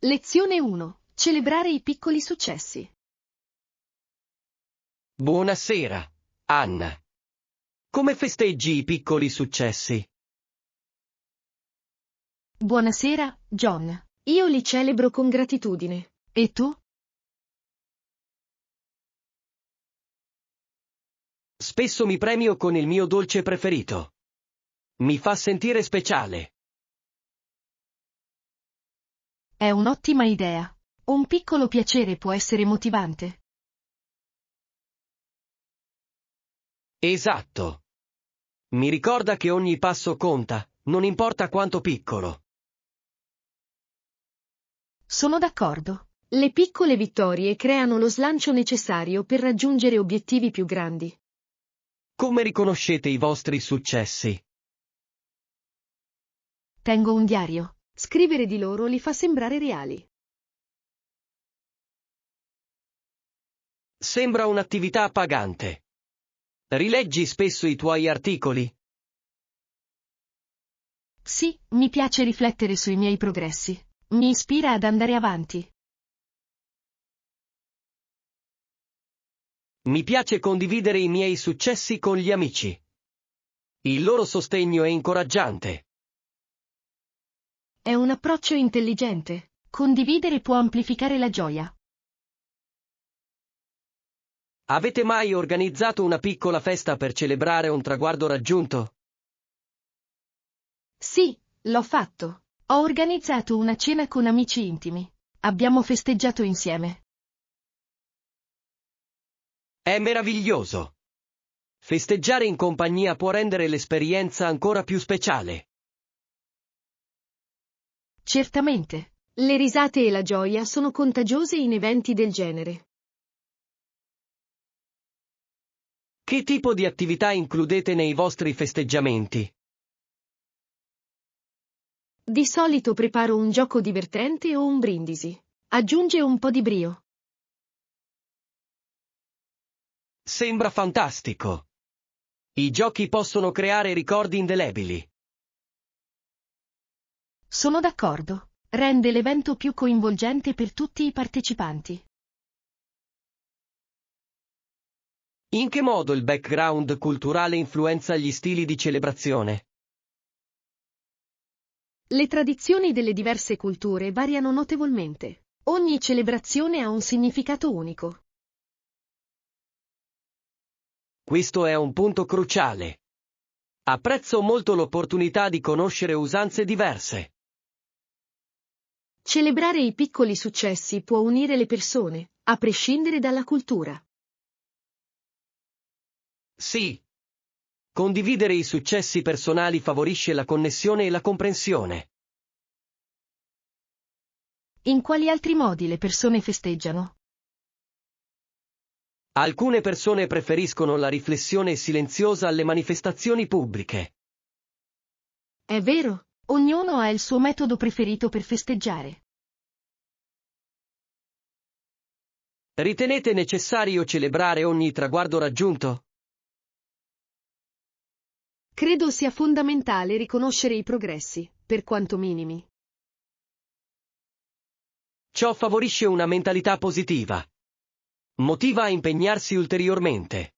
Lezione 1. Celebrare i piccoli successi. Buonasera, Anna. Come festeggi i piccoli successi? Buonasera, John. Io li celebro con gratitudine. E tu? Spesso mi premio con il mio dolce preferito. Mi fa sentire speciale. È un'ottima idea. Un piccolo piacere può essere motivante. Esatto. Mi ricorda che ogni passo conta, non importa quanto piccolo. Sono d'accordo. Le piccole vittorie creano lo slancio necessario per raggiungere obiettivi più grandi. Come riconoscete i vostri successi? Tengo un diario. Scrivere di loro li fa sembrare reali. Sembra un'attività appagante. Rileggi spesso i tuoi articoli? Sì, mi piace riflettere sui miei progressi. Mi ispira ad andare avanti. Mi piace condividere i miei successi con gli amici. Il loro sostegno è incoraggiante. È un approccio intelligente. Condividere può amplificare la gioia. Avete mai organizzato una piccola festa per celebrare un traguardo raggiunto? Sì, l'ho fatto. Ho organizzato una cena con amici intimi. Abbiamo festeggiato insieme. È meraviglioso. Festeggiare in compagnia può rendere l'esperienza ancora più speciale. Certamente. Le risate e la gioia sono contagiose in eventi del genere. Che tipo di attività includete nei vostri festeggiamenti? Di solito preparo un gioco divertente o un brindisi. Aggiunge un po' di brio. Sembra fantastico. I giochi possono creare ricordi indelebili. Sono d'accordo. Rende l'evento più coinvolgente per tutti i partecipanti. In che modo il background culturale influenza gli stili di celebrazione? Le tradizioni delle diverse culture variano notevolmente. Ogni celebrazione ha un significato unico. Questo è un punto cruciale. Apprezzo molto l'opportunità di conoscere usanze diverse. Celebrare i piccoli successi può unire le persone, a prescindere dalla cultura. Sì. Condividere i successi personali favorisce la connessione e la comprensione. In quali altri modi le persone festeggiano? Alcune persone preferiscono la riflessione silenziosa alle manifestazioni pubbliche. È vero, ognuno ha il suo metodo preferito per festeggiare. Ritenete necessario celebrare ogni traguardo raggiunto? Credo sia fondamentale riconoscere i progressi, per quanto minimi. Ciò favorisce una mentalità positiva. Motiva a impegnarsi ulteriormente.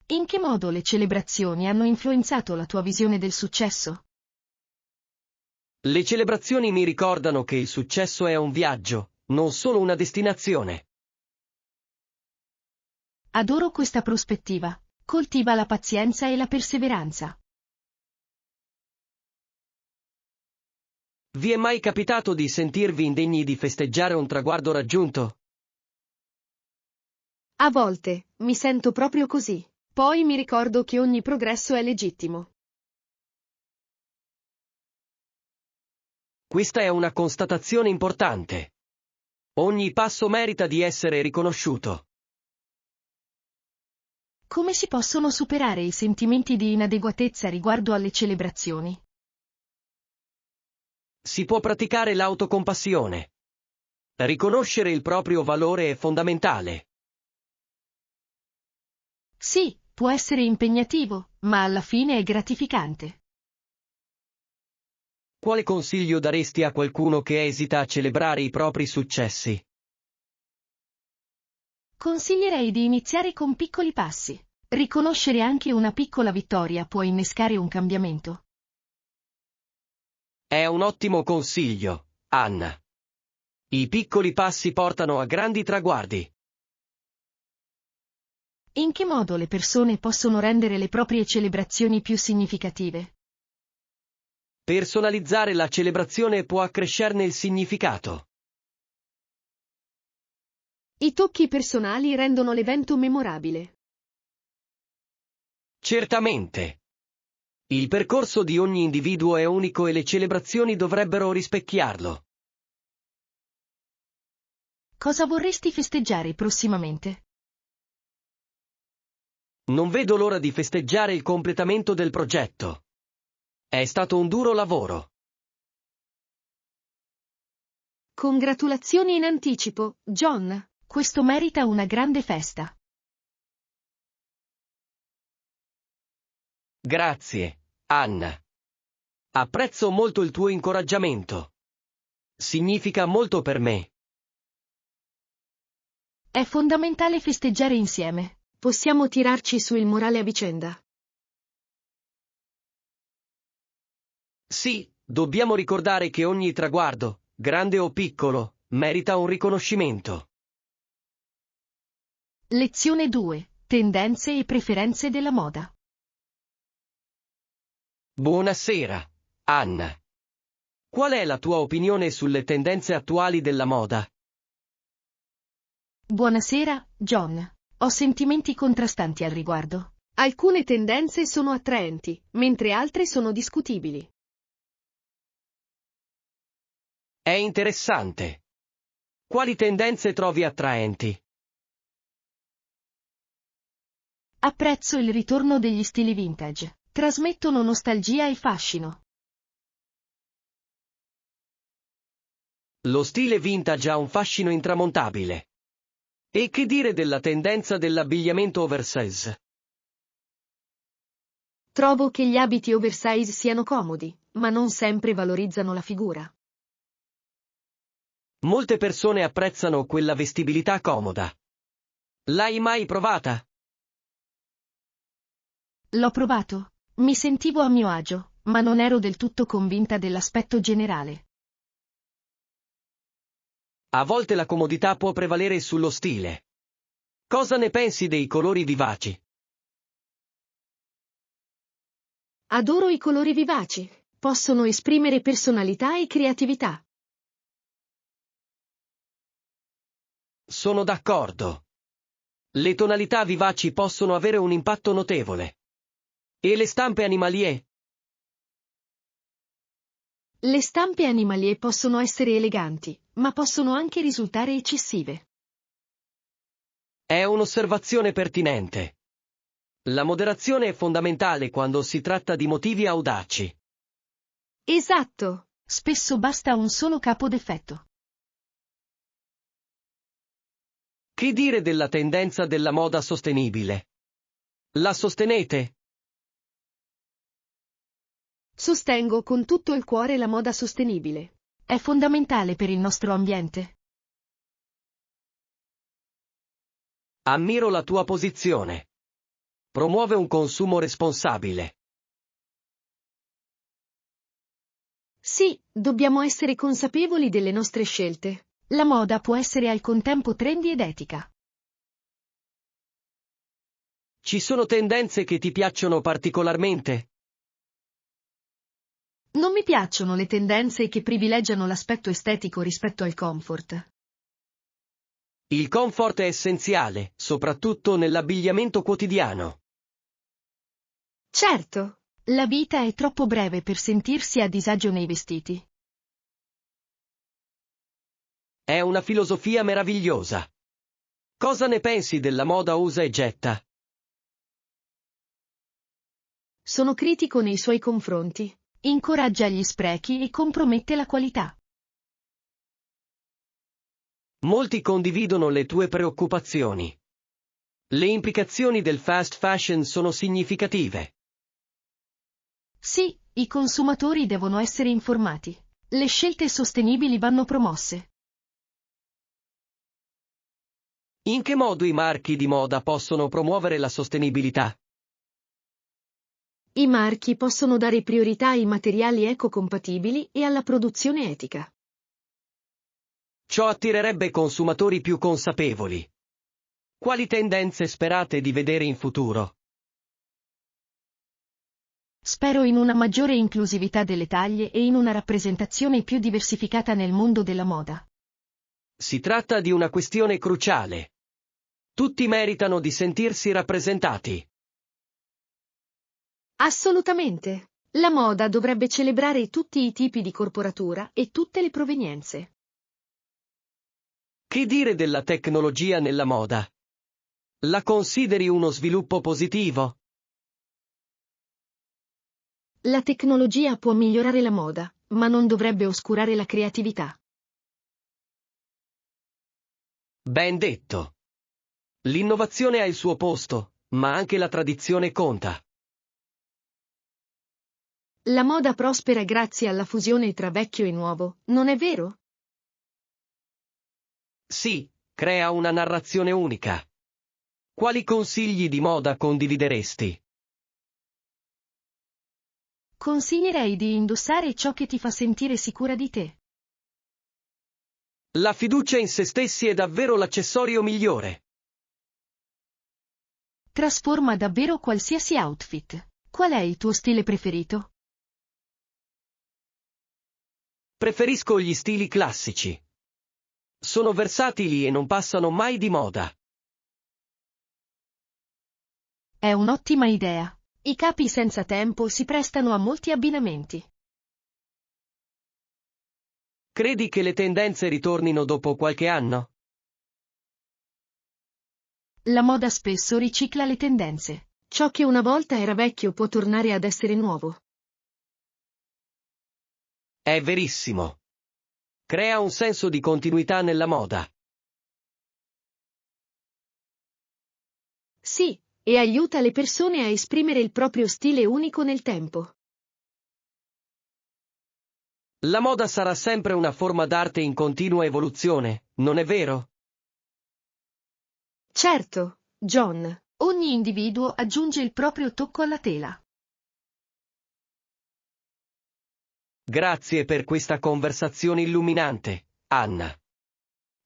In che modo le celebrazioni hanno influenzato la tua visione del successo? Le celebrazioni mi ricordano che il successo è un viaggio, non solo una destinazione. Adoro questa prospettiva. Coltiva la pazienza e la perseveranza. Vi è mai capitato di sentirvi indegni di festeggiare un traguardo raggiunto? A volte, mi sento proprio così. Poi mi ricordo che ogni progresso è legittimo. Questa è una constatazione importante. Ogni passo merita di essere riconosciuto. Come si possono superare i sentimenti di inadeguatezza riguardo alle celebrazioni? Si può praticare l'autocompassione. Riconoscere il proprio valore è fondamentale. Sì, può essere impegnativo, ma alla fine è gratificante. Quale consiglio daresti a qualcuno che esita a celebrare i propri successi? Consiglierei di iniziare con piccoli passi. Riconoscere anche una piccola vittoria può innescare un cambiamento. È un ottimo consiglio, Anna. I piccoli passi portano a grandi traguardi. In che modo le persone possono rendere le proprie celebrazioni più significative? Personalizzare la celebrazione può accrescerne il significato. I tocchi personali rendono l'evento memorabile. Certamente. Il percorso di ogni individuo è unico e le celebrazioni dovrebbero rispecchiarlo. Cosa vorresti festeggiare prossimamente? Non vedo l'ora di festeggiare il completamento del progetto. È stato un duro lavoro. Congratulazioni in anticipo, John. Questo merita una grande festa. Grazie, Anna. Apprezzo molto il tuo incoraggiamento. Significa molto per me. È fondamentale festeggiare insieme. Possiamo tirarci su il morale a vicenda. Sì, dobbiamo ricordare che ogni traguardo, grande o piccolo, merita un riconoscimento. Lezione 2. Tendenze e preferenze della moda. Buonasera, Anna. Qual è la tua opinione sulle tendenze attuali della moda? Buonasera, John. Ho sentimenti contrastanti al riguardo. Alcune tendenze sono attraenti, mentre altre sono discutibili. È interessante. Quali tendenze trovi attraenti? Apprezzo il ritorno degli stili vintage. Trasmettono nostalgia e fascino. Lo stile vintage ha un fascino intramontabile. E che dire della tendenza dell'abbigliamento oversize? Trovo che gli abiti oversize siano comodi, ma non sempre valorizzano la figura. Molte persone apprezzano quella vestibilità comoda. L'hai mai provata? L'ho provato. Mi sentivo a mio agio, ma non ero del tutto convinta dell'aspetto generale. A volte la comodità può prevalere sullo stile. Cosa ne pensi dei colori vivaci? Adoro i colori vivaci. Possono esprimere personalità e creatività. Sono d'accordo. Le tonalità vivaci possono avere un impatto notevole. E le stampe animalie? Le stampe animalie possono essere eleganti, ma possono anche risultare eccessive. È un'osservazione pertinente. La moderazione è fondamentale quando si tratta di motivi audaci. Esatto. Spesso basta un solo capo d'effetto. Che dire della tendenza della moda sostenibile? La sostenete? Sostengo con tutto il cuore la moda sostenibile. È fondamentale per il nostro ambiente. Ammiro la tua posizione. Promuove un consumo responsabile. Sì, dobbiamo essere consapevoli delle nostre scelte. La moda può essere al contempo trendy ed etica. Ci sono tendenze che ti piacciono particolarmente? Non mi piacciono le tendenze che privilegiano l'aspetto estetico rispetto al comfort. Il comfort è essenziale, soprattutto nell'abbigliamento quotidiano. Certo, la vita è troppo breve per sentirsi a disagio nei vestiti. È una filosofia meravigliosa. Cosa ne pensi della moda usa e getta? Sono critico nei suoi confronti. Incoraggia gli sprechi e compromette la qualità. Molti condividono le tue preoccupazioni. Le implicazioni del fast fashion sono significative. Sì, I consumatori devono essere informati. Le scelte sostenibili vanno promosse. In che modo i marchi di moda possono promuovere la sostenibilità? I marchi possono dare priorità ai materiali ecocompatibili e alla produzione etica. Ciò attirerebbe consumatori più consapevoli. Quali tendenze sperate di vedere in futuro? Spero in una maggiore inclusività delle taglie e in una rappresentazione più diversificata nel mondo della moda. Si tratta di una questione cruciale. Tutti meritano di sentirsi rappresentati. Assolutamente. La moda dovrebbe celebrare tutti i tipi di corporatura e tutte le provenienze. Che dire della tecnologia nella moda? La consideri uno sviluppo positivo? La tecnologia può migliorare la moda, ma non dovrebbe oscurare la creatività. Ben detto. L'innovazione ha il suo posto, ma anche la tradizione conta. La moda prospera grazie alla fusione tra vecchio e nuovo, non è vero? Sì, crea una narrazione unica. Quali consigli di moda condivideresti? Consiglierei di indossare ciò che ti fa sentire sicura di te. La fiducia in se stessi è davvero l'accessorio migliore. Trasforma davvero qualsiasi outfit. Qual è il tuo stile preferito? Preferisco gli stili classici. Sono versatili e non passano mai di moda. È un'ottima idea. I capi senza tempo si prestano a molti abbinamenti. Credi che le tendenze ritornino dopo qualche anno? La moda spesso ricicla le tendenze. Ciò che una volta era vecchio può tornare ad essere nuovo. È verissimo. Crea un senso di continuità nella moda. Sì, e aiuta le persone a esprimere il proprio stile unico nel tempo. La moda sarà sempre una forma d'arte in continua evoluzione, non è vero? Certo, John, ogni individuo aggiunge il proprio tocco alla tela. Grazie per questa conversazione illuminante, Anna.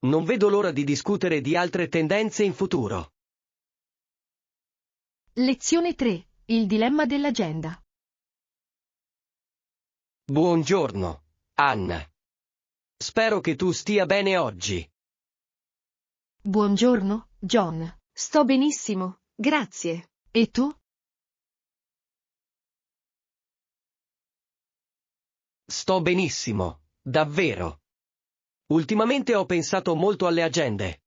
Non vedo l'ora di discutere di altre tendenze in futuro. Lezione 3. Il dilemma dell'agenda. Buongiorno, Anna. Spero che tu stia bene oggi. Buongiorno, John. Sto benissimo, grazie. E tu? Sto benissimo, davvero. Ultimamente ho pensato molto alle agende.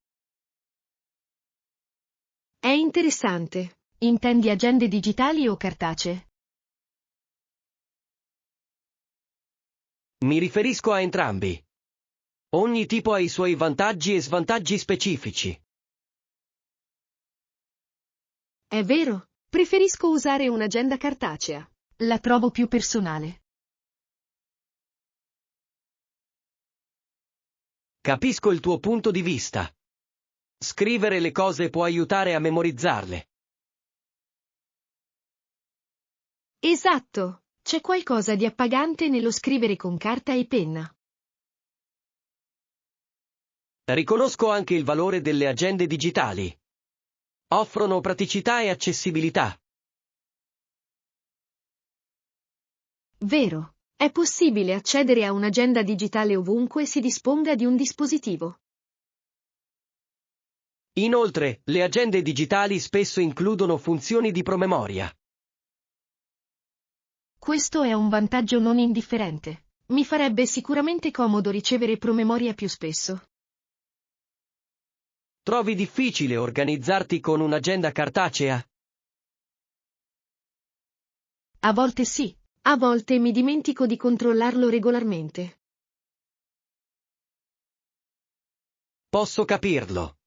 È interessante. Intendi agende digitali o cartacee? Mi riferisco a entrambi. Ogni tipo ha i suoi vantaggi e svantaggi specifici. È vero, preferisco usare un'agenda cartacea. La trovo più personale. Capisco il tuo punto di vista. Scrivere le cose può aiutare a memorizzarle. Esatto, c'è qualcosa di appagante nello scrivere con carta e penna. Riconosco anche il valore delle agende digitali. Offrono praticità e accessibilità. Vero, è possibile accedere a un'agenda digitale ovunque si disponga di un dispositivo. Inoltre, le agende digitali spesso includono funzioni di promemoria. Questo è un vantaggio non indifferente. Mi farebbe sicuramente comodo ricevere promemoria più spesso. Trovi difficile organizzarti con un'agenda cartacea? A volte sì, a volte mi dimentico di controllarlo regolarmente. Posso capirlo.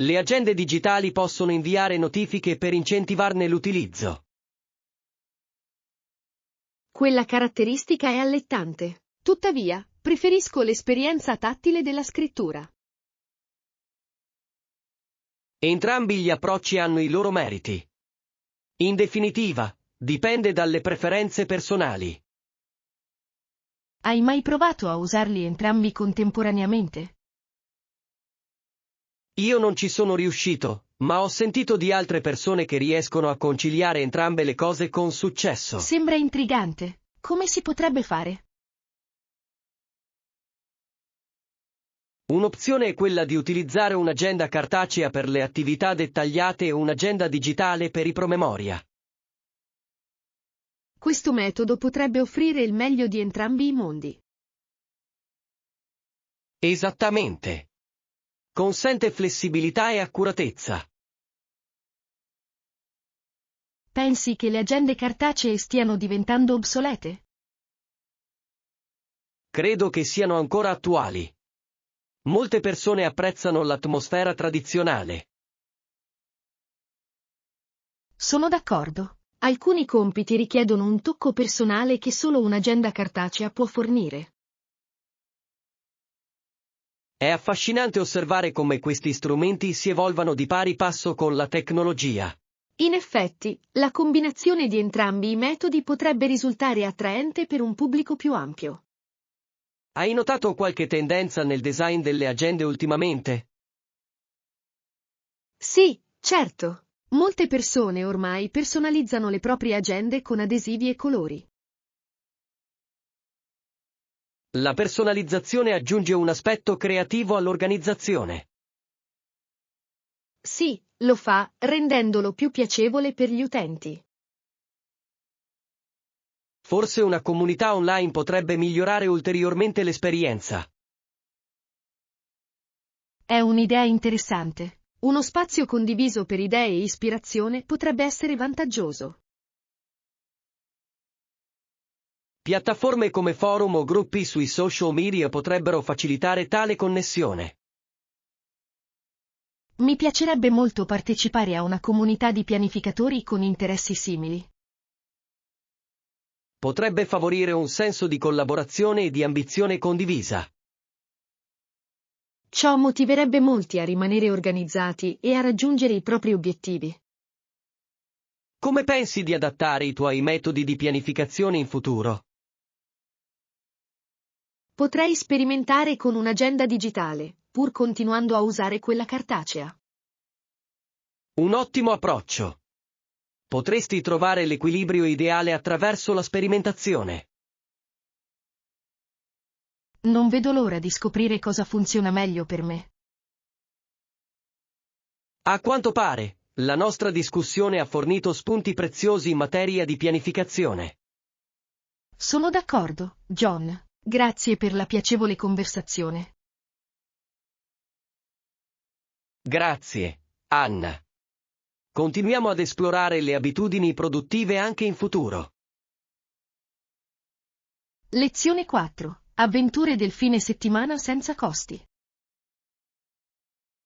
Le agende digitali possono inviare notifiche per incentivarne l'utilizzo. Quella caratteristica è allettante. Tuttavia, preferisco l'esperienza tattile della scrittura. Entrambi gli approcci hanno i loro meriti. In definitiva, dipende dalle preferenze personali. Hai mai provato a usarli entrambi contemporaneamente? Io non ci sono riuscito, ma ho sentito di altre persone che riescono a conciliare entrambe le cose con successo. Sembra intrigante. Come si potrebbe fare? Un'opzione è quella di utilizzare un'agenda cartacea per le attività dettagliate e un'agenda digitale per i promemoria. Questo metodo potrebbe offrire il meglio di entrambi i mondi. Esattamente. Consente flessibilità e accuratezza. Pensi che le agende cartacee stiano diventando obsolete? Credo che siano ancora attuali. Molte persone apprezzano l'atmosfera tradizionale. Sono d'accordo. Alcuni compiti richiedono un tocco personale che solo un'agenda cartacea può fornire. È affascinante osservare come questi strumenti si evolvano di pari passo con la tecnologia. In effetti, la combinazione di entrambi i metodi potrebbe risultare attraente per un pubblico più ampio. Hai notato qualche tendenza nel design delle agende ultimamente? Sì, certo. Molte persone ormai personalizzano le proprie agende con adesivi e colori. La personalizzazione aggiunge un aspetto creativo all'organizzazione. Sì, lo fa, rendendolo più piacevole per gli utenti. Forse una comunità online potrebbe migliorare ulteriormente l'esperienza. È un'idea interessante. Uno spazio condiviso per idee e ispirazione potrebbe essere vantaggioso. Piattaforme come forum o gruppi sui social media potrebbero facilitare tale connessione. Mi piacerebbe molto partecipare a una comunità di pianificatori con interessi simili. Potrebbe favorire un senso di collaborazione e di ambizione condivisa. Ciò motiverebbe molti a rimanere organizzati e a raggiungere i propri obiettivi. Come pensi di adattare i tuoi metodi di pianificazione in futuro? Potrei sperimentare con un'agenda digitale, pur continuando a usare quella cartacea. Un ottimo approccio. Potresti trovare l'equilibrio ideale attraverso la sperimentazione. Non vedo l'ora di scoprire cosa funziona meglio per me. A quanto pare, la nostra discussione ha fornito spunti preziosi in materia di pianificazione. Sono d'accordo, John. Grazie per la piacevole conversazione. Grazie, Anna. Continuiamo ad esplorare le abitudini produttive anche in futuro. Lezione 4. Avventure del fine settimana senza costi.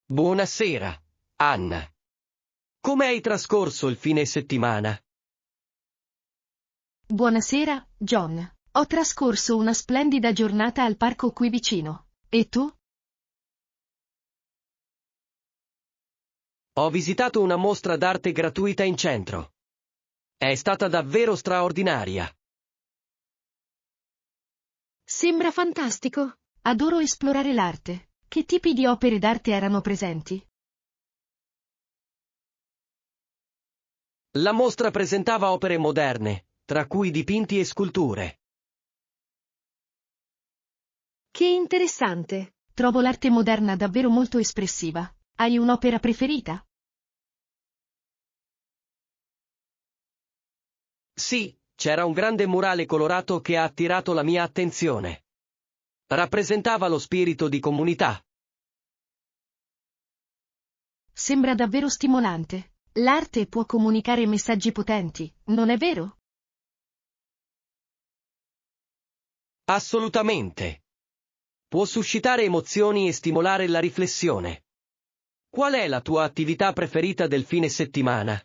Buonasera, Anna. Come hai trascorso il fine settimana? Buonasera, John. Ho trascorso una splendida giornata al parco qui vicino. E tu? Ho visitato una mostra d'arte gratuita in centro. È stata davvero straordinaria. Sembra fantastico. Adoro esplorare l'arte. Che tipi di opere d'arte erano presenti? La mostra presentava opere moderne, tra cui dipinti e sculture. Che interessante. Trovo l'arte moderna davvero molto espressiva. Hai un'opera preferita? Sì, c'era un grande murale colorato che ha attirato la mia attenzione. Rappresentava lo spirito di comunità. Sembra davvero stimolante. L'arte può comunicare messaggi potenti, non è vero? Assolutamente. Può suscitare emozioni e stimolare la riflessione. Qual è la tua attività preferita del fine settimana?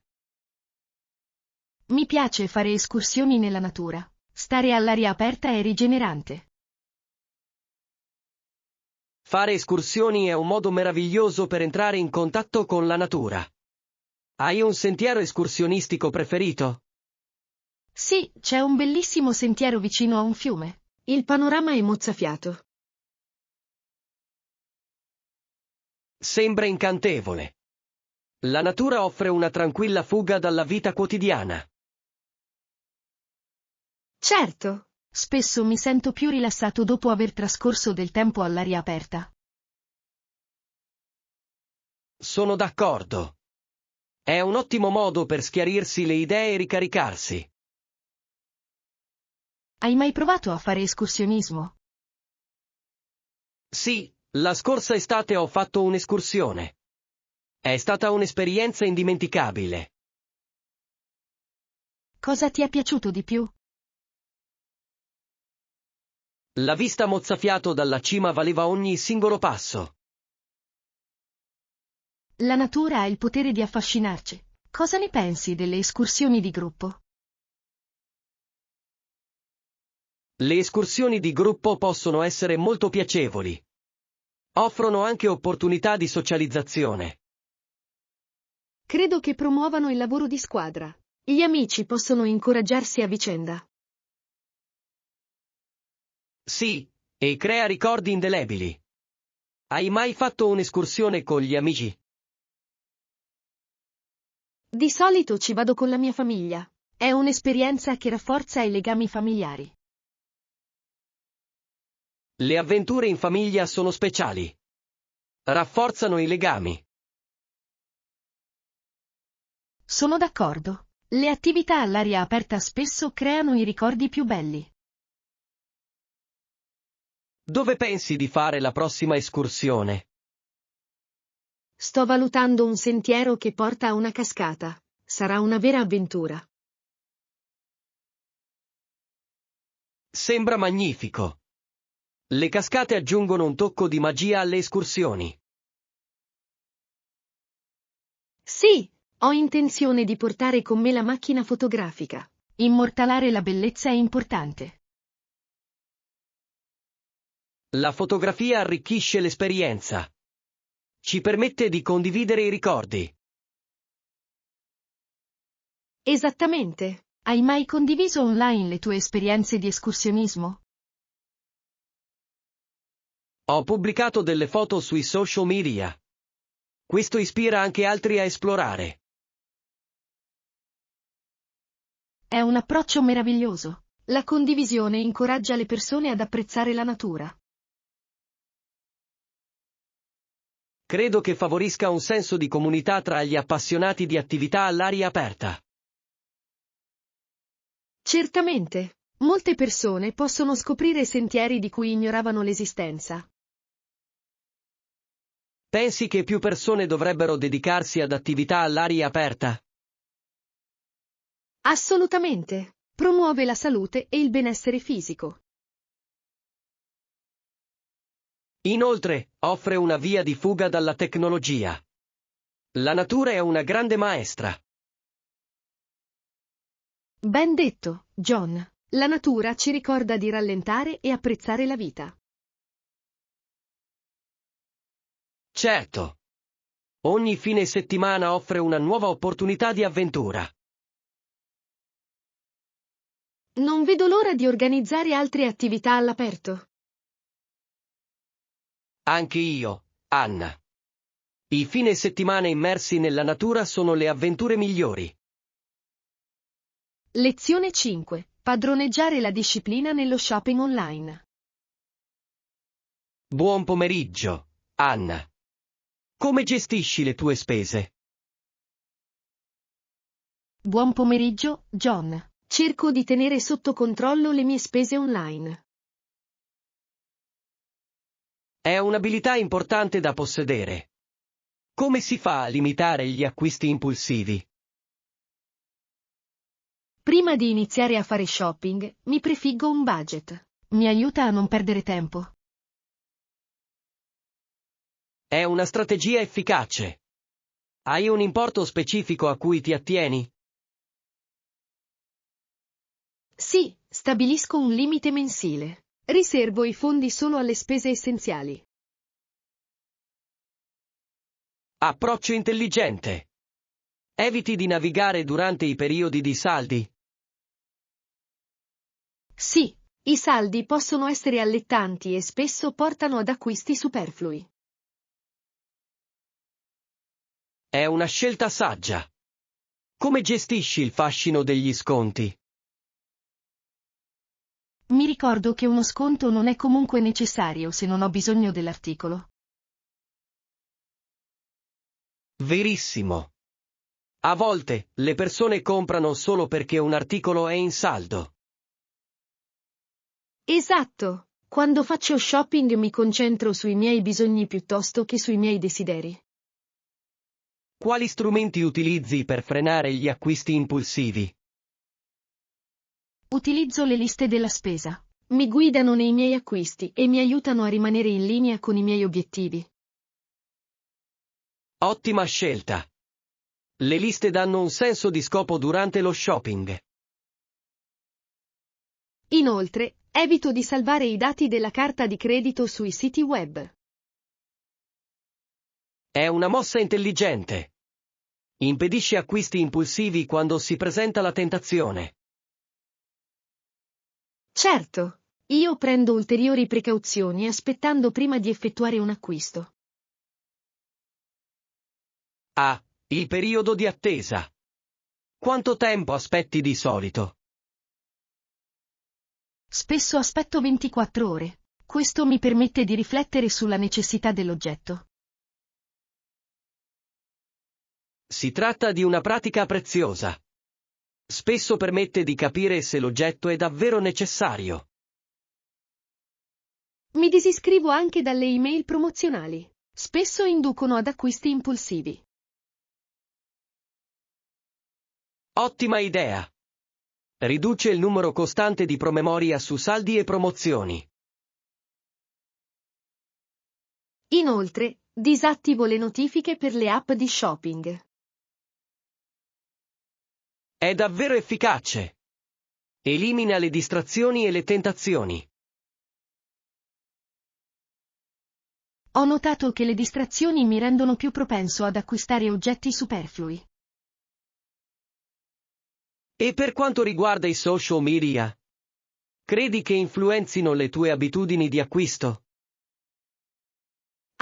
Mi piace fare escursioni nella natura. Stare all'aria aperta è rigenerante. Fare escursioni è un modo meraviglioso per entrare in contatto con la natura. Hai un sentiero escursionistico preferito? Sì, c'è un bellissimo sentiero vicino a un fiume. Il panorama è mozzafiato. Sembra incantevole. La natura offre una tranquilla fuga dalla vita quotidiana. Certo, spesso mi sento più rilassato dopo aver trascorso del tempo all'aria aperta. Sono d'accordo. È un ottimo modo per schiarirsi le idee e ricaricarsi. Hai mai provato a fare escursionismo? Sì, la scorsa estate ho fatto un'escursione. È stata un'esperienza indimenticabile. Cosa ti è piaciuto di più? La vista mozzafiato dalla cima valeva ogni singolo passo. La natura ha il potere di affascinarci. Cosa ne pensi delle escursioni di gruppo? Le escursioni di gruppo possono essere molto piacevoli. Offrono anche opportunità di socializzazione. Credo che promuovano il lavoro di squadra. Gli amici possono incoraggiarsi a vicenda. Sì, e crea ricordi indelebili. Hai mai fatto un'escursione con gli amici? Di solito ci vado con la mia famiglia. È un'esperienza che rafforza i legami familiari. Le avventure in famiglia sono speciali. Rafforzano i legami. Sono d'accordo. Le attività all'aria aperta spesso creano i ricordi più belli. Dove pensi di fare la prossima escursione? Sto valutando un sentiero che porta a una cascata. Sarà una vera avventura. Sembra magnifico. Le cascate aggiungono un tocco di magia alle escursioni. Sì, ho intenzione di portare con me la macchina fotografica. Immortalare la bellezza è importante. La fotografia arricchisce l'esperienza. Ci permette di condividere i ricordi. Esattamente. Hai mai condiviso online le tue esperienze di escursionismo? Ho pubblicato delle foto sui social media. Questo ispira anche altri a esplorare. È un approccio meraviglioso. La condivisione incoraggia le persone ad apprezzare la natura. Credo che favorisca un senso di comunità tra gli appassionati di attività all'aria aperta. Certamente. Molte persone possono scoprire sentieri di cui ignoravano l'esistenza. Pensi che più persone dovrebbero dedicarsi ad attività all'aria aperta? Assolutamente. Promuove la salute e il benessere fisico. Inoltre, offre una via di fuga dalla tecnologia. La natura è una grande maestra. Ben detto, John. La natura ci ricorda di rallentare e apprezzare la vita. Certo. Ogni fine settimana offre una nuova opportunità di avventura. Non vedo l'ora di organizzare altre attività all'aperto. Anche io, Anna. I fine settimana immersi nella natura sono le avventure migliori. Lezione 5. Padroneggiare la disciplina nello shopping online. Buon pomeriggio, Anna. Come gestisci le tue spese? Buon pomeriggio, John. Cerco di tenere sotto controllo le mie spese online. È un'abilità importante da possedere. Come si fa a limitare gli acquisti impulsivi? Prima di iniziare a fare shopping, mi prefiggo un budget. Mi aiuta a non perdere tempo. È una strategia efficace. Hai un importo specifico a cui ti attieni? Sì, Stabilisco un limite mensile. Riservo i fondi solo alle spese essenziali. Approccio intelligente. Eviti di navigare durante i periodi di saldi. Sì, i saldi possono essere allettanti e spesso portano ad acquisti superflui. È una scelta saggia. Come gestisci il fascino degli sconti? Mi ricordo che uno sconto non è comunque necessario se non ho bisogno dell'articolo. Verissimo. A volte, le persone comprano solo perché un articolo è in saldo. Esatto. Quando faccio shopping mi concentro sui miei bisogni piuttosto che sui miei desideri. Quali strumenti utilizzi per frenare gli acquisti impulsivi? Utilizzo le liste della spesa. Mi guidano nei miei acquisti e mi aiutano a rimanere in linea con i miei obiettivi. Ottima scelta. Le liste danno un senso di scopo durante lo shopping. Inoltre, evito di salvare i dati della carta di credito sui siti web. È una mossa intelligente. Impedisce acquisti impulsivi quando si presenta la tentazione. Certo, io prendo ulteriori precauzioni aspettando prima di effettuare un acquisto. A. Il periodo di attesa. Quanto tempo aspetti di solito? Spesso aspetto 24 ore. Questo mi permette di riflettere sulla necessità dell'oggetto. Si tratta di una pratica preziosa. Spesso permette di capire se l'oggetto è davvero necessario. Mi disiscrivo anche dalle email promozionali. Spesso inducono ad acquisti impulsivi. Ottima idea. Riduce il numero costante di promemoria su saldi e promozioni. Inoltre, disattivo le notifiche per le app di shopping. È davvero efficace. Elimina le distrazioni e le tentazioni. Ho notato che le distrazioni mi rendono più propenso ad acquistare oggetti superflui. E per quanto riguarda i social media? Credi che influenzino le tue abitudini di acquisto?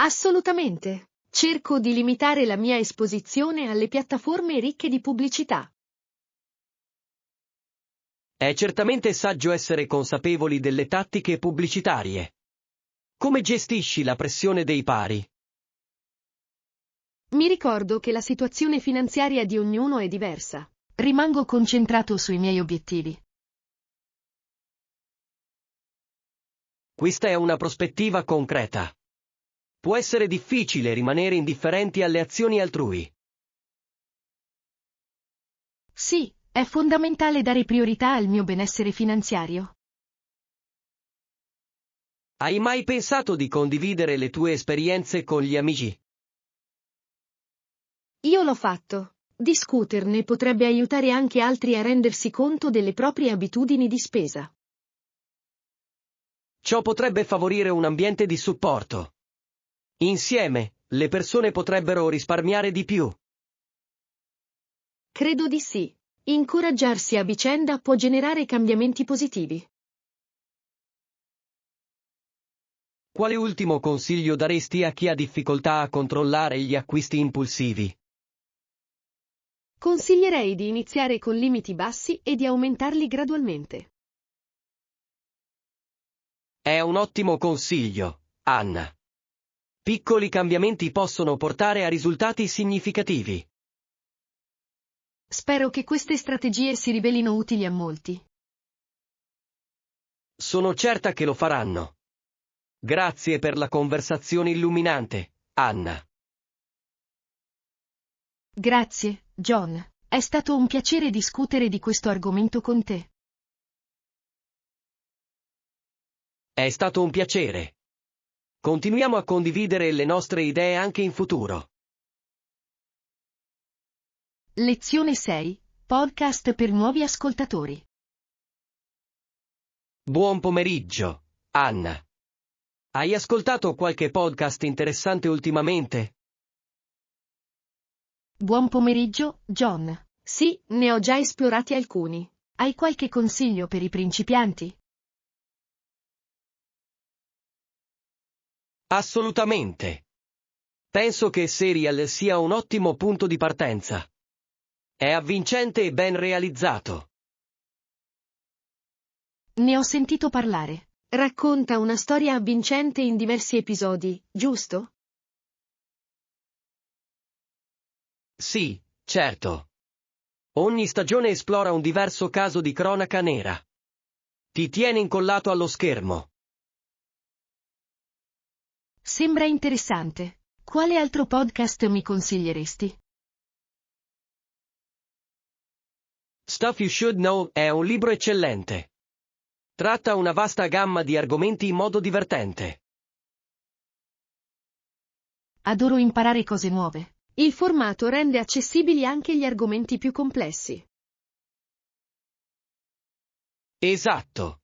Assolutamente. Cerco di limitare la mia esposizione alle piattaforme ricche di pubblicità. È certamente saggio essere consapevoli delle tattiche pubblicitarie. Come gestisci la pressione dei pari? Mi ricordo che la situazione finanziaria di ognuno è diversa. Rimango concentrato sui miei obiettivi. Questa è una prospettiva concreta. Può essere difficile rimanere indifferenti alle azioni altrui. Sì, è fondamentale dare priorità al mio benessere finanziario. Hai mai pensato di condividere le tue esperienze con gli amici? Io l'ho fatto. Discuterne potrebbe aiutare anche altri a rendersi conto delle proprie abitudini di spesa. Ciò potrebbe favorire un ambiente di supporto. Insieme, le persone potrebbero risparmiare di più. Credo di sì. Incoraggiarsi a vicenda può generare cambiamenti positivi. Quale ultimo consiglio daresti a chi ha difficoltà a controllare gli acquisti impulsivi? Consiglierei di iniziare con limiti bassi e di aumentarli gradualmente. È un ottimo consiglio, Anna. Piccoli cambiamenti possono portare a risultati significativi. Spero che queste strategie si rivelino utili a molti. Sono certa che lo faranno. Grazie per la conversazione illuminante, Anna. Grazie, John. È stato un piacere discutere di questo argomento con te. È stato un piacere. Continuiamo a condividere le nostre idee anche in futuro. Lezione 6. Podcast per nuovi ascoltatori. Buon pomeriggio, Anna. Hai ascoltato qualche podcast interessante ultimamente? Buon pomeriggio, John. Sì, ne ho già esplorati alcuni. Hai qualche consiglio per i principianti? Assolutamente. Penso che Serial sia un ottimo punto di partenza. È avvincente e ben realizzato. Ne ho sentito parlare. Racconta una storia avvincente in diversi episodi, giusto? Sì, certo. Ogni stagione esplora un diverso caso di cronaca nera. Ti tiene incollato allo schermo. Sembra interessante. Quale altro podcast mi consiglieresti? Stuff You Should Know è un libro eccellente. Tratta una vasta gamma di argomenti in modo divertente. Adoro imparare cose nuove. Il formato rende accessibili anche gli argomenti più complessi. Esatto.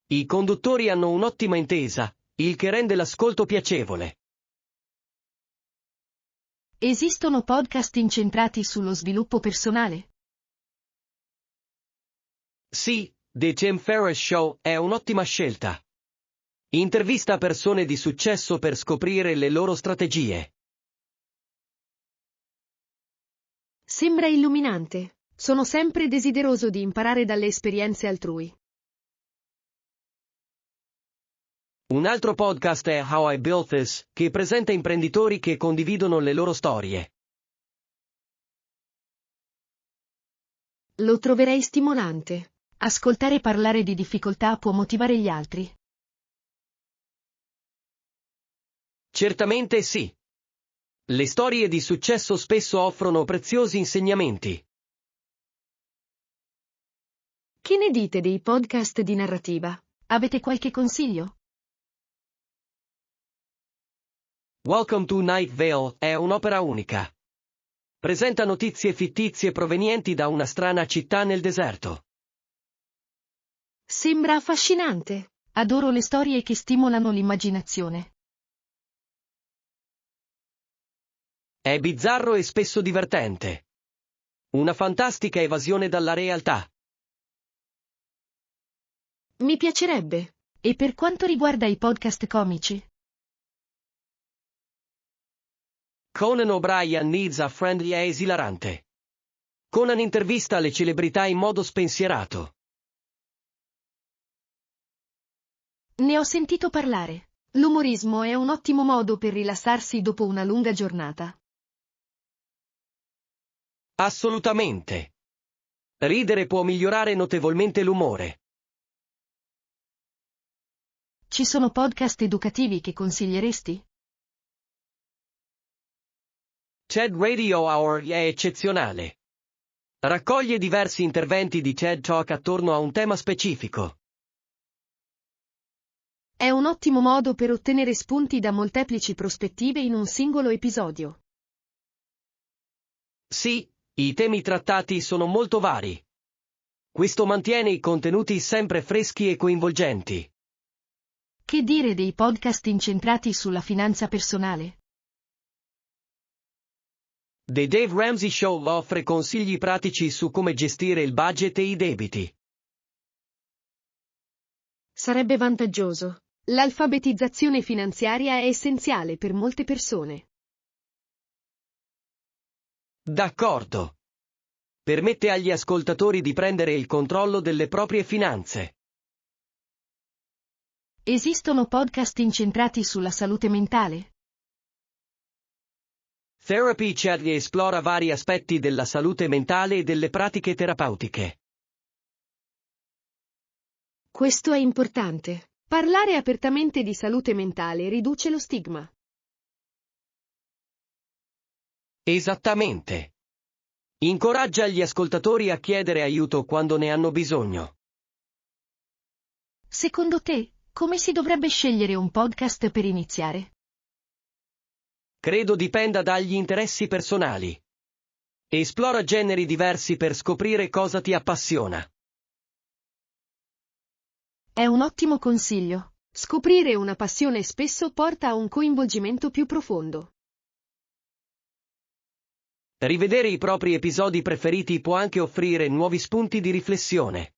I conduttori hanno un'ottima intesa, il che rende l'ascolto piacevole. Esistono podcast incentrati sullo sviluppo personale? Sì, The Tim Ferriss Show è un'ottima scelta. Intervista persone di successo per scoprire le loro strategie. Sembra illuminante. Sono sempre desideroso di imparare dalle esperienze altrui. Un altro podcast è How I Built This, che presenta imprenditori che condividono le loro storie. Lo troverei stimolante. Ascoltare parlare di difficoltà può motivare gli altri. Certamente sì. Le storie di successo spesso offrono preziosi insegnamenti. Che ne dite dei podcast di narrativa? Avete qualche consiglio? Welcome to Night Vale è un'opera unica. Presenta notizie fittizie provenienti da una strana città nel deserto. Sembra affascinante. Adoro le storie che stimolano l'immaginazione. È bizzarro e spesso divertente. Una fantastica evasione dalla realtà. Mi piacerebbe. E per quanto riguarda i podcast comici? Conan O'Brien Needs a Friend è esilarante. Conan intervista le celebrità in modo spensierato. Ne ho sentito parlare. L'umorismo è un ottimo modo per rilassarsi dopo una lunga giornata. Assolutamente. Ridere può migliorare notevolmente l'umore. Ci sono podcast educativi che consiglieresti? TED Radio Hour è eccezionale. Raccoglie diversi interventi di TED Talk attorno a un tema specifico. È un ottimo modo per ottenere spunti da molteplici prospettive in un singolo episodio. Sì, i temi trattati sono molto vari. Questo mantiene i contenuti sempre freschi e coinvolgenti. Che dire dei podcast incentrati sulla finanza personale? The Dave Ramsey Show offre consigli pratici su come gestire il budget e i debiti. Sarebbe vantaggioso. L'alfabetizzazione finanziaria è essenziale per molte persone. D'accordo. Permette agli ascoltatori di prendere il controllo delle proprie finanze. Esistono podcast incentrati sulla salute mentale? Therapy Chat esplora vari aspetti della salute mentale e delle pratiche terapeutiche. Questo è importante. Parlare apertamente di salute mentale riduce lo stigma. Esattamente. Incoraggia gli ascoltatori a chiedere aiuto quando ne hanno bisogno. Secondo te, come si dovrebbe scegliere un podcast per iniziare? Credo dipenda dagli interessi personali. Esplora generi diversi per scoprire cosa ti appassiona. È un ottimo consiglio. Scoprire una passione spesso porta a un coinvolgimento più profondo. Rivedere i propri episodi preferiti può anche offrire nuovi spunti di riflessione.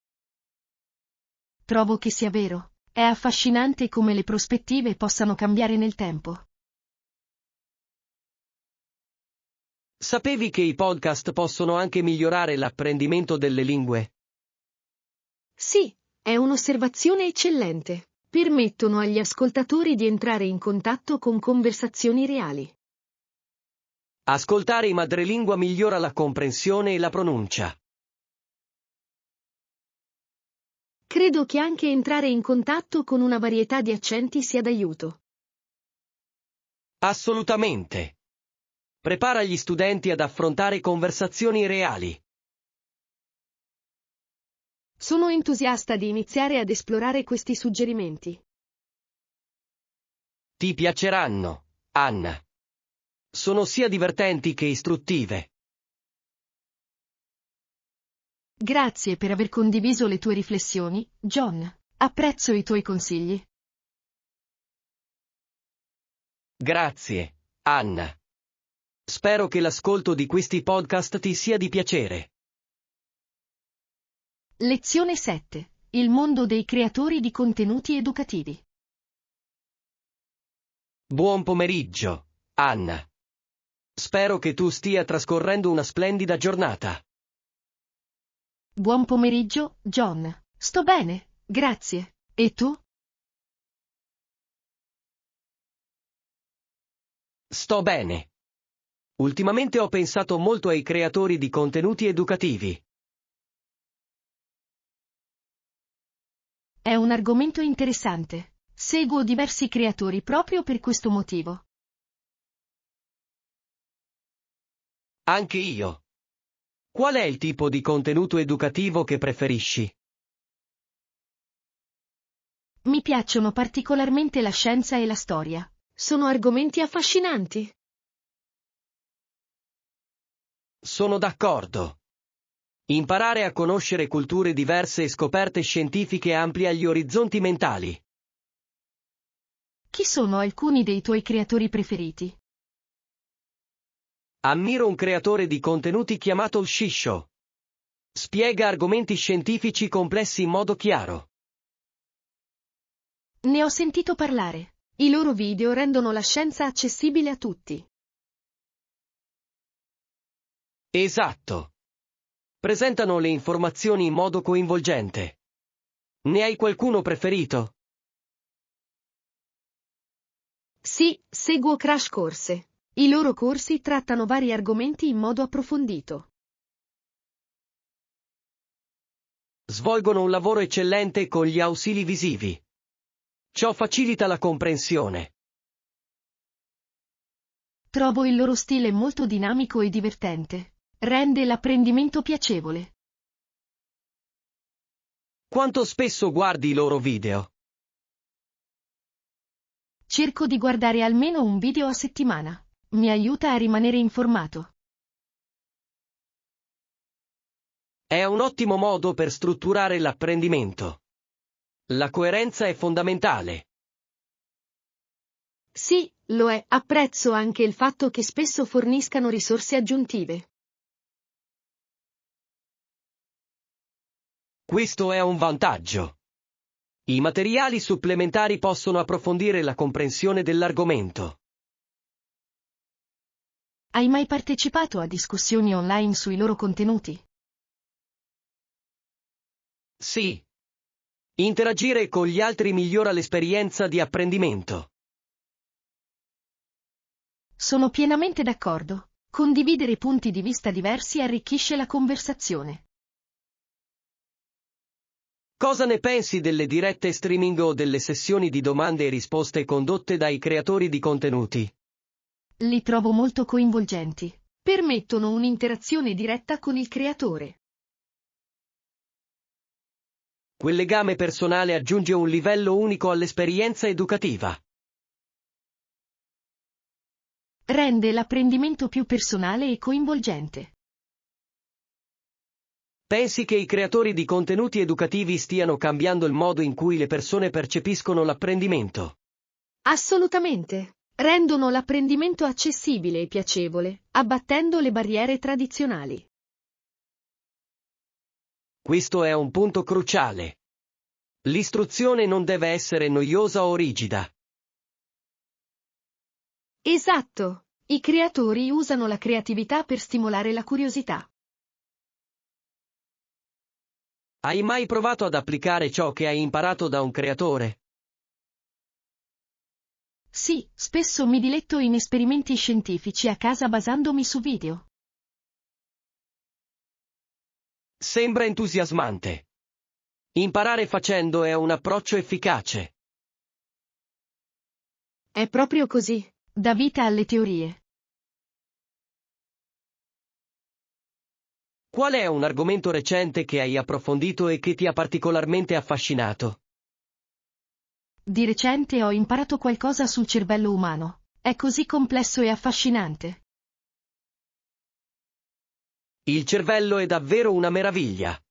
Trovo che sia vero. È affascinante come le prospettive possano cambiare nel tempo. Sapevi che i podcast possono anche migliorare l'apprendimento delle lingue? Sì, è un'osservazione eccellente. Permettono agli ascoltatori di entrare in contatto con conversazioni reali. Ascoltare in madrelingua migliora la comprensione e la pronuncia. Credo che anche entrare in contatto con una varietà di accenti sia d'aiuto. Assolutamente. Prepara gli studenti ad affrontare conversazioni reali. Sono entusiasta di iniziare ad esplorare questi suggerimenti. Ti piaceranno, Anna. Sono sia divertenti che istruttive. Grazie per aver condiviso le tue riflessioni, John. Apprezzo i tuoi consigli. Grazie, Anna. Spero che l'ascolto di questi podcast ti sia di piacere. Lezione 7. Il mondo dei creatori di contenuti educativi. Buon pomeriggio, Anna. Spero che tu stia trascorrendo una splendida giornata. Buon pomeriggio, John. Sto bene, grazie. E tu? Sto bene. Ultimamente ho pensato molto ai creatori di contenuti educativi. È un argomento interessante. Seguo diversi creatori proprio per questo motivo. Anche io. Qual è il tipo di contenuto educativo che preferisci? Mi piacciono particolarmente la scienza e la storia. Sono argomenti affascinanti. Sono d'accordo. Imparare a conoscere culture diverse e scoperte scientifiche amplia gli orizzonti mentali. Chi sono alcuni dei tuoi creatori preferiti? Ammiro un creatore di contenuti chiamato Shisho. Spiega argomenti scientifici complessi in modo chiaro. Ne ho sentito parlare. I loro video rendono la scienza accessibile a tutti. Esatto. Presentano le informazioni in modo coinvolgente. Ne hai qualcuno preferito? Sì, seguo Crash Course. I loro corsi trattano vari argomenti in modo approfondito. Svolgono un lavoro eccellente con gli ausili visivi. Ciò facilita la comprensione. Trovo il loro stile molto dinamico e divertente. Rende l'apprendimento piacevole. Quanto spesso guardi i loro video? Cerco di guardare almeno un video a settimana. Mi aiuta a rimanere informato. È un ottimo modo per strutturare l'apprendimento. La coerenza è fondamentale. Sì, lo è. Apprezzo anche il fatto che spesso forniscano risorse aggiuntive. Questo è un vantaggio. I materiali supplementari possono approfondire la comprensione dell'argomento. Hai mai partecipato a discussioni online sui loro contenuti? Sì. Interagire con gli altri migliora l'esperienza di apprendimento. Sono pienamente d'accordo. Condividere punti di vista diversi arricchisce la conversazione. Cosa ne pensi delle dirette streaming o delle sessioni di domande e risposte condotte dai creatori di contenuti? Li trovo molto coinvolgenti. Permettono un'interazione diretta con il creatore. Quel legame personale aggiunge un livello unico all'esperienza educativa. Rende l'apprendimento più personale e coinvolgente. Pensi che i creatori di contenuti educativi stiano cambiando il modo in cui le persone percepiscono l'apprendimento? Assolutamente. Rendono l'apprendimento accessibile e piacevole, abbattendo le barriere tradizionali. Questo è un punto cruciale. L'istruzione non deve essere noiosa o rigida. Esatto. I creatori usano la creatività per stimolare la curiosità. Hai mai provato ad applicare ciò che hai imparato da un creatore? Sì, spesso mi diletto in esperimenti scientifici a casa basandomi su video. Sembra entusiasmante. Imparare facendo è un approccio efficace. È proprio così. Dà vita alle teorie. Qual è un argomento recente che hai approfondito e che ti ha particolarmente affascinato? Di recente ho imparato qualcosa sul cervello umano. È così complesso e affascinante. Il cervello è davvero una meraviglia.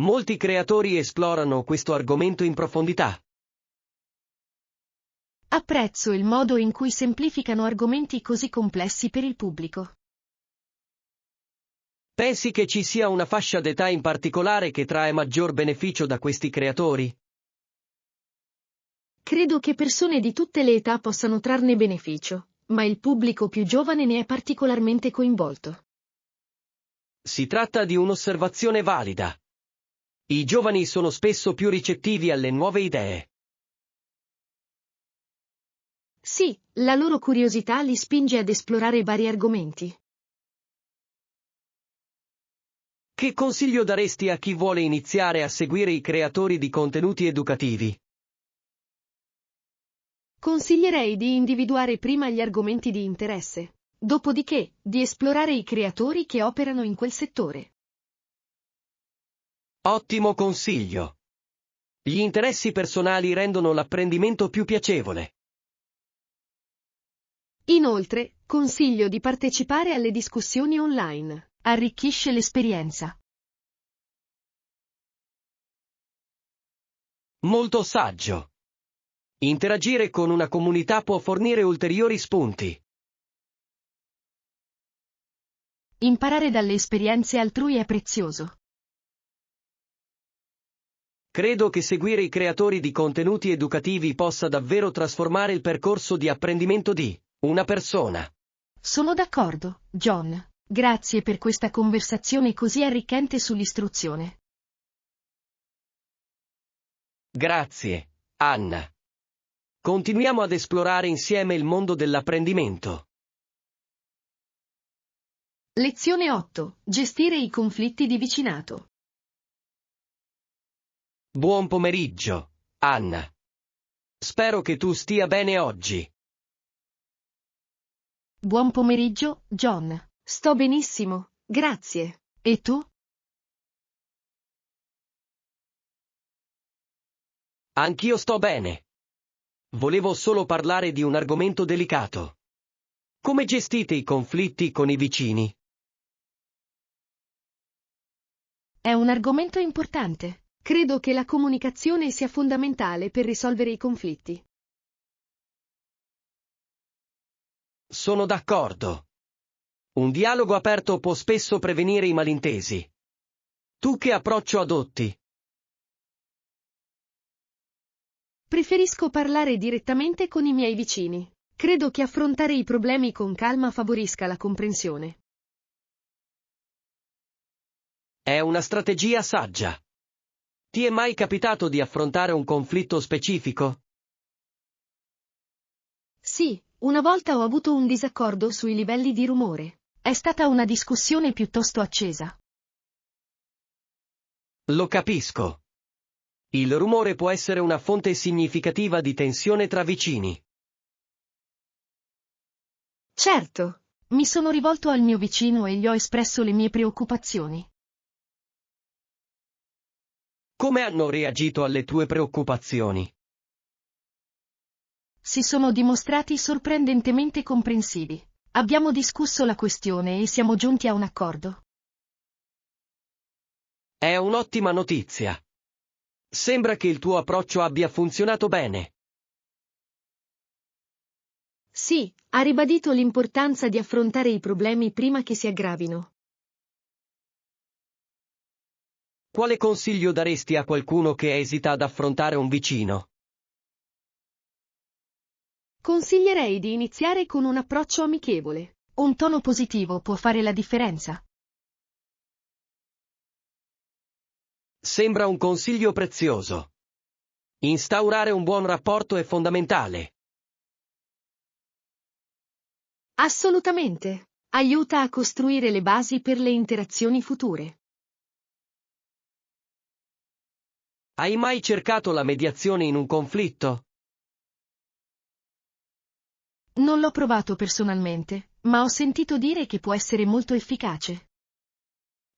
Molti creatori esplorano questo argomento in profondità. Apprezzo il modo in cui semplificano argomenti così complessi per il pubblico. Pensi che ci sia una fascia d'età in particolare che trae maggior beneficio da questi creatori? Credo che persone di tutte le età possano trarne beneficio, ma il pubblico più giovane ne è particolarmente coinvolto. Si tratta di un'osservazione valida. I giovani sono spesso più ricettivi alle nuove idee. Sì, la loro curiosità li spinge ad esplorare vari argomenti. Che consiglio daresti a chi vuole iniziare a seguire i creatori di contenuti educativi? Consiglierei di individuare prima gli argomenti di interesse, dopodiché di esplorare i creatori che operano in quel settore. Ottimo consiglio. Gli interessi personali rendono l'apprendimento più piacevole. Inoltre, consiglio di partecipare alle discussioni online. Arricchisce l'esperienza. Molto saggio. Interagire con una comunità può fornire ulteriori spunti. Imparare dalle esperienze altrui è prezioso. Credo che seguire i creatori di contenuti educativi possa davvero trasformare il percorso di apprendimento di una persona. Sono d'accordo, John. Grazie per questa conversazione così arricchente sull'istruzione. Grazie, Anna. Continuiamo ad esplorare insieme il mondo dell'apprendimento. Lezione 8. Gestire i conflitti di vicinato. Buon pomeriggio, Anna. Spero che tu stia bene oggi. Buon pomeriggio, John. Sto benissimo, grazie. E tu? Anch'io sto bene. Volevo solo parlare di un argomento delicato. Come gestite i conflitti con i vicini? È un argomento importante. Credo che la comunicazione sia fondamentale per risolvere i conflitti. Sono d'accordo. Un dialogo aperto può spesso prevenire i malintesi. Tu che approccio adotti? Preferisco parlare direttamente con i miei vicini. Credo che affrontare i problemi con calma favorisca la comprensione. È una strategia saggia. Ti è mai capitato di affrontare un conflitto specifico? Sì, una volta ho avuto un disaccordo sui livelli di rumore. È stata una discussione piuttosto accesa. Lo capisco. Il rumore può essere una fonte significativa di tensione tra vicini. Certo, mi sono rivolto al mio vicino e gli ho espresso le mie preoccupazioni. Come hanno reagito alle tue preoccupazioni? Si sono dimostrati sorprendentemente comprensivi. Abbiamo discusso la questione e siamo giunti a un accordo. È un'ottima notizia. Sembra che il tuo approccio abbia funzionato bene. Sì, ha ribadito l'importanza di affrontare i problemi prima che si aggravino. Quale consiglio daresti a qualcuno che esita ad affrontare un vicino? Consiglierei di iniziare con un approccio amichevole. Un tono positivo può fare la differenza. Sembra un consiglio prezioso. Instaurare un buon rapporto è fondamentale. Assolutamente. Aiuta a costruire le basi per le interazioni future. Hai mai cercato la mediazione in un conflitto? Non l'ho provato personalmente, ma ho sentito dire che può essere molto efficace.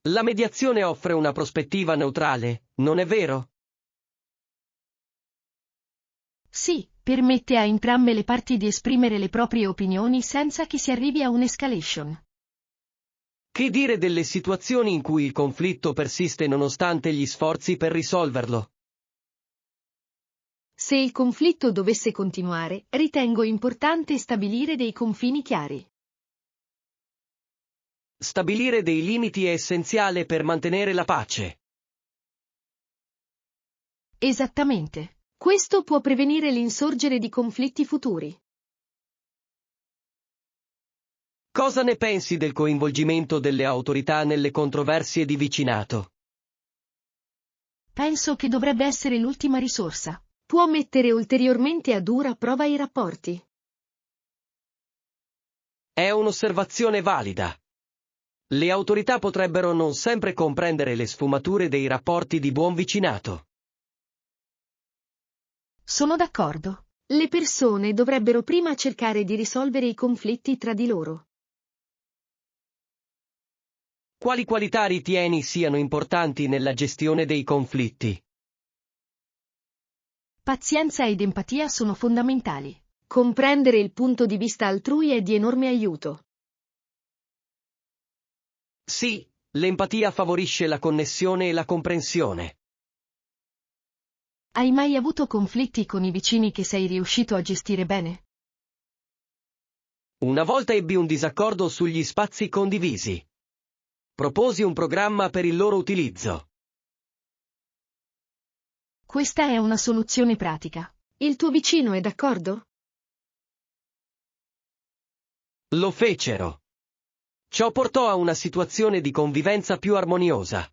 La mediazione offre una prospettiva neutrale, non è vero? Sì, permette a entrambe le parti di esprimere le proprie opinioni senza che si arrivi a un'escalation. Che dire delle situazioni in cui il conflitto persiste nonostante gli sforzi per risolverlo? Se il conflitto dovesse continuare, ritengo importante stabilire dei confini chiari. Stabilire dei limiti è essenziale per mantenere la pace. Esattamente. Questo può prevenire l'insorgere di conflitti futuri. Cosa ne pensi del coinvolgimento delle autorità nelle controversie di vicinato? Penso che dovrebbe essere l'ultima risorsa. Può mettere ulteriormente a dura prova i rapporti. È un'osservazione valida. Le autorità potrebbero non sempre comprendere le sfumature dei rapporti di buon vicinato. Sono d'accordo. Le persone dovrebbero prima cercare di risolvere i conflitti tra di loro. Quali qualità ritieni siano importanti nella gestione dei conflitti? Pazienza ed empatia sono fondamentali. Comprendere il punto di vista altrui è di enorme aiuto. Sì, l'empatia favorisce la connessione e la comprensione. Hai mai avuto conflitti con i vicini che sei riuscito a gestire bene? Una volta ebbi un disaccordo sugli spazi condivisi. Proposi un programma per il loro utilizzo. Questa è una soluzione pratica. Il tuo vicino è d'accordo? Lo fecero. Ciò portò a una situazione di convivenza più armoniosa.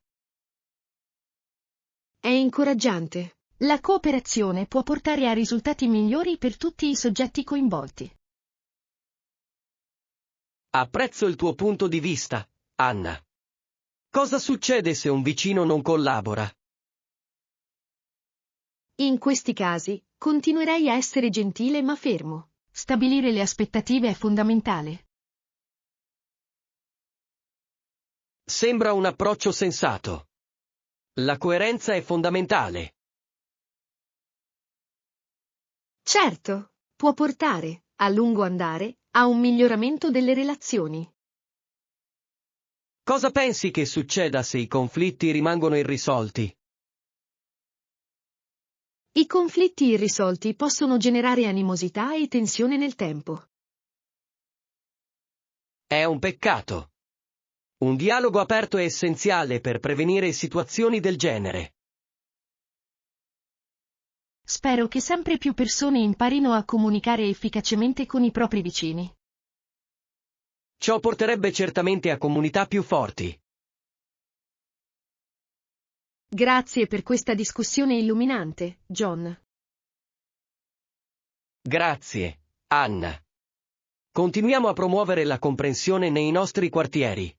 È incoraggiante. La cooperazione può portare a risultati migliori per tutti i soggetti coinvolti. Apprezzo il tuo punto di vista, Anna. Cosa succede se un vicino non collabora? In questi casi, continuerei a essere gentile ma fermo. Stabilire le aspettative è fondamentale. Sembra un approccio sensato. La coerenza è fondamentale. Certo, può portare, a lungo andare, a un miglioramento delle relazioni. Cosa pensi che succeda se i conflitti rimangono irrisolti? I conflitti irrisolti possono generare animosità e tensione nel tempo. È un peccato. Un dialogo aperto è essenziale per prevenire situazioni del genere. Spero che sempre più persone imparino a comunicare efficacemente con i propri vicini. Ciò porterebbe certamente a comunità più forti. Grazie per questa discussione illuminante, John. Grazie, Anna. Continuiamo a promuovere la comprensione nei nostri quartieri.